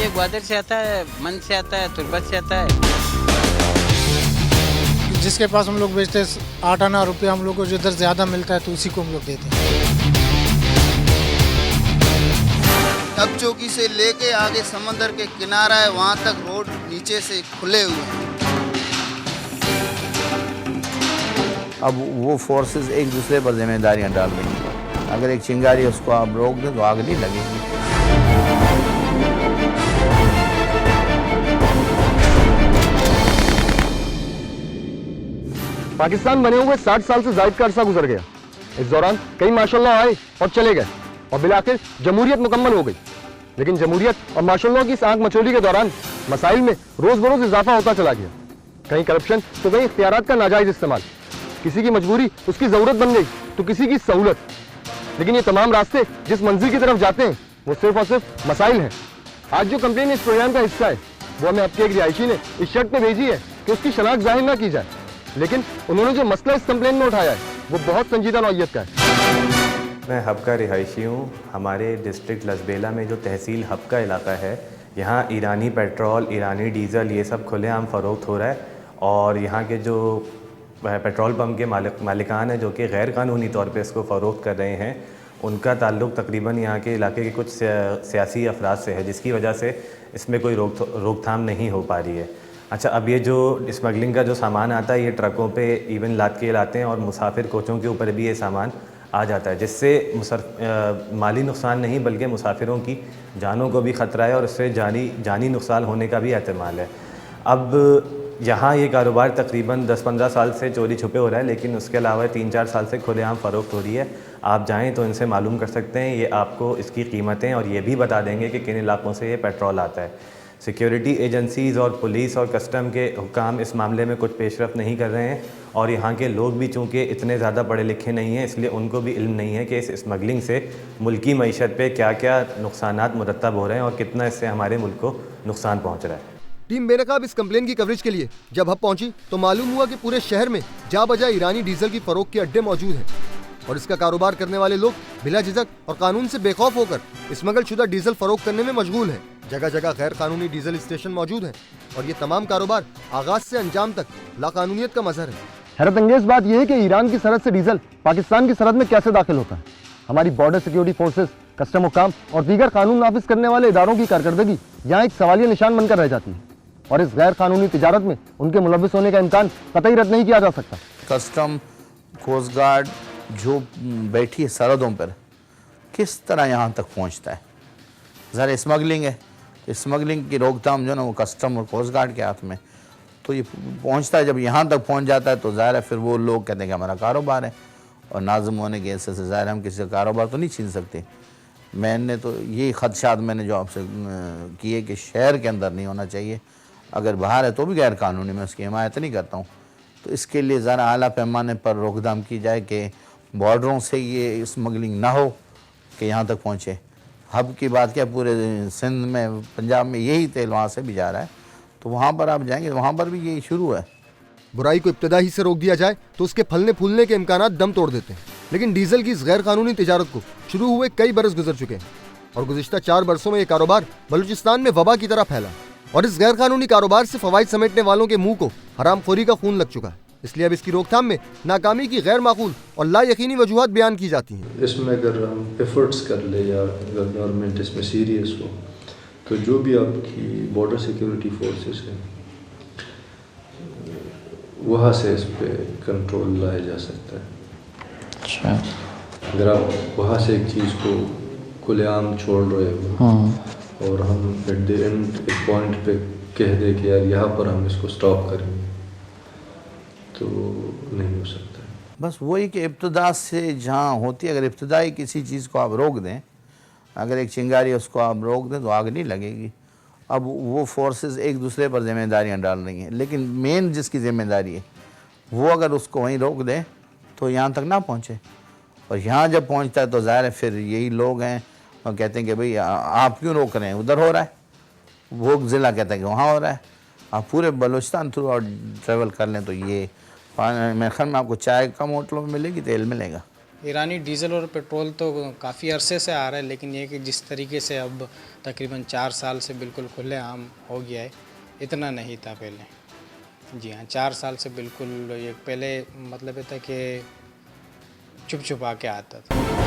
ये ग्वादर से आता है, मन से आता है, तुर्बत से आता है। जिसके पास हम लोग बेचते हैं 8 आना रुपया, हम लोग को जो इधर ज़्यादा मिलता है तो उसी को हम लोग देते हैं। अब चौकी से लेके आगे समंदर के किनारा है, वहाँ तक रोड नीचे से खुले हुए हैं। अब वो फोर्सेस एक दूसरे पर जिम्मेदारियां डाल रही हैं। अगर एक चिंगारी है उसको आप रोक दें तो आग नहीं लगेगी। पाकिस्तान बने हुए 60 साल से ज्यादा का अरसा गुजर गया। इस दौरान कई माशाल्लाह आए और चले गए और बिलाखिर जमहूरियत मुकम्मल हो गई। लेकिन जमहूरियत और माशाल्लाह की इस आंख मचोली के दौरान मसाइल में रोज बरोज इजाफा होता चला गया। कहीं करप्शन तो कहीं इख्तियारात का नाजायज इस्तेमाल, किसी की मजबूरी उसकी जरूरत बन गई तो किसी की सहूलत। लेकिन ये तमाम रास्ते जिस मंजिल की तरफ जाते हैं वो सिर्फ और सिर्फ मसाइल हैं। आज जो कंप्लेन इस प्रोग्राम का हिस्सा है वो हमें आपके एक रिहायशी ने इस शर्त पे भेजी है कि उसकी शनाख्त जाहिर ना की जाए, लेकिन उन्होंने जो मसला इस कंप्लेन में उठाया है वो बहुत संजीदा नौइयत का है। मैं हब का रिहायशी हूँ। हमारे डिस्ट्रिक्ट लसबेला में जो तहसील हब का इलाका है, यहाँ ईरानी पेट्रोल, ईरानी डीज़ल ये सब खुलेआम फ़रोख्त हो रहा है। और यहाँ के जो पेट्रोल पम्प के मालिकान हैं जो कि गैर कानूनी तौर पे इसको फ़रोख्त कर रहे हैं, उनका ताल्लुक़ तकरीबन यहाँ के इलाके के कुछ सियासी अफराद से है, जिसकी वजह से इसमें कोई रोकथाम नहीं हो पा रही है। अच्छा, अब ये जो स्मगलिंग का जो सामान आता है ये ट्रकों पे इवन लाद के लाते हैं और मुसाफिर कोचों के ऊपर भी ये सामान आ जाता है, जिससे माली नुकसान नहीं बल्कि मुसाफिरों की जानों को भी ख़तरा है और इससे जानी नुकसान होने का भी एहतमाल है। अब यहाँ ये कारोबार तकरीबन 10-15 साल से चोरी छुपे हो रहा है, लेकिन उसके अलावा 3-4 साल से खुलेआम फ़रोख्त हो रही है। आप जाएँ तो इनसे मालूम कर सकते हैं, ये आपको इसकी कीमतें और ये भी बता देंगे कि किन इलाकों से ये पेट्रोल आता है। सिक्योरिटी एजेंसीज़ और पुलिस और कस्टम के हुकाम इस मामले में कुछ पेशरफ नहीं कर रहे हैं और यहाँ के लोग भी चूँकि इतने ज़्यादा पढ़े लिखे नहीं हैं, इसलिए उनको भी इल्म नहीं है कि इस स्मगलिंग से मुल्की मईशत पे क्या क्या नुकसानात मुरतब हो रहे हैं और कितना इससे हमारे मुल्क को नुकसान पहुँच रहा है। टीम बेनकाब इस कंप्लेन की कवरेज के लिए जब हब पहुंची तो मालूम हुआ कि पूरे शहर में जा बजा ईरानी डीजल की फरोख्त के अड्डे मौजूद हैं और इसका कारोबार करने वाले लोग बिला झिझक और कानून से बेखौफ होकर स्मगल शुदा डीजल फरोख्त करने में मशगूल हैं। जगह जगह गैर कानूनी डीजल स्टेशन मौजूद हैं और ये तमाम कारोबार आगाज से अंजाम तक लाकानूनियत का मजहर है। हैरत अंगेज बात यह है कि ईरान की सरहद से डीजल पाकिस्तान की सरहद में कैसे दाखिल होता है। हमारी बॉर्डर सिक्योरिटी फोर्सेस, कस्टम हुकाम और दीगर कानून नाफिज करने वाले इदारों की कारकर्दगी यहाँ एक सवालिया निशान बनकर रह जाती है और इस गैर कानूनी तिजारत में उनके मुलव्विस होने का इम्कान कतई रद्द नहीं किया जा सकता। कस्टम, कोस्ट गार्ड जो बैठी है सरहदों पर, किस तरह यहाँ तक पहुँचता है? ज़रा स्मगलिंग है, स्मगलिंग की रोकथाम जो ना वो कस्टम और कोस्ट गार्ड के हाथ में। तो ये पहुँचता है, जब यहाँ तक पहुँच जाता है तो ज़ाहिर है फिर वो लोग कहते हैं कि हमारा कारोबार है और नाज़िम होने के ऐसे से ज़ाहिर हम किसी का कारोबार तो नहीं छीन सकते। मैंने तो ये खदशात मैंने जो आपसे किए कि शहर के अंदर नहीं होना चाहिए, अगर बाहर है तो भी गैर कानूनी, मैं उसकी हिमायत नहीं करता हूँ। तो इसके लिए ज़रा आला पैमाने पर रोकथाम की जाए कि बॉर्डरों से ये स्मगलिंग ना हो कि यहाँ तक पहुँचे। हब की बात क्या, पूरे सिंध में, पंजाब में यही तेल वहाँ से भी जा रहा है, तो वहाँ पर आप जाएंगे वहाँ पर भी यही शुरू है। बुराई को इब्तदा ही से रोक दिया जाए तो उसके फलने फूलने के इम्कानात दम तोड़ देते हैं। लेकिन डीजल की इस गैर कानूनी तिजारत को शुरू हुए कई बरस गुजर चुके हैं और गुज़िश्ता 4 बरसों में ये कारोबार बलूचिस्तान में वबा की तरह फैला और इस गैर कानूनी कारोबार से फवाइद समेटने वालों के मुंह को हरामखोरी का खून लग चुका है। इसलिए अब इसकी रोकथाम में नाकामी की गैर माकूल और ला यकीनी वजूहात बयान की जाती हैं। इसमें अगर हम एफर्ट्स कर ले या अगर गवर्नमेंट इसमें सीरियस हो तो जो भी आपकी बॉर्डर सिक्योरिटी फोर्सेस हैं वहाँ से इस पर कंट्रोल लाया जा सकता है। अच्छा, अगर आप वहाँ से एक चीज़ को खुलेआम छोड़ रहे हो और हम एट द एंड एक पॉइंट पे कह दे कि यार यहाँ पर हम इसको स्टॉप करेंगे तो नहीं हो सकता है। बस वही कि इब्तदा से जहाँ होती है, अगर इब्तदाई किसी चीज़ को आप रोक दें, अगर एक चिंगारी उसको आप रोक दें तो आग नहीं लगेगी। अब वो फोर्सेस एक दूसरे पर जिम्मेदारियां डाल रही हैं, लेकिन मेन जिसकी ज़िम्मेदारी है वो अगर उसको वहीं रोक दें तो यहाँ तक ना पहुँचे। और यहाँ जब पहुँचता है तो ज़ाहिर है फिर यही लोग हैं और कहते हैं कि भाई आप क्यों रोक रहे हैं, उधर हो रहा है। वो ज़िला कहता है कि वहाँ हो रहा है। आप पूरे बलूचिस्तान थ्रू और ट्रैवल कर लें तो ये मेरे ख्याल में आपको चाय कम होटलों में मिलेगी, तेल मिलेगा। ईरानी डीजल और पेट्रोल तो काफ़ी अरसे से आ रहा है, लेकिन ये कि जिस तरीके से अब तकरीबन 4 साल से बिल्कुल खुलेआम हो गया है, इतना नहीं था पहले। जी हाँ, 4 साल से बिल्कुल ये पहले मतलब ये था कि छुप छुपा के आता था।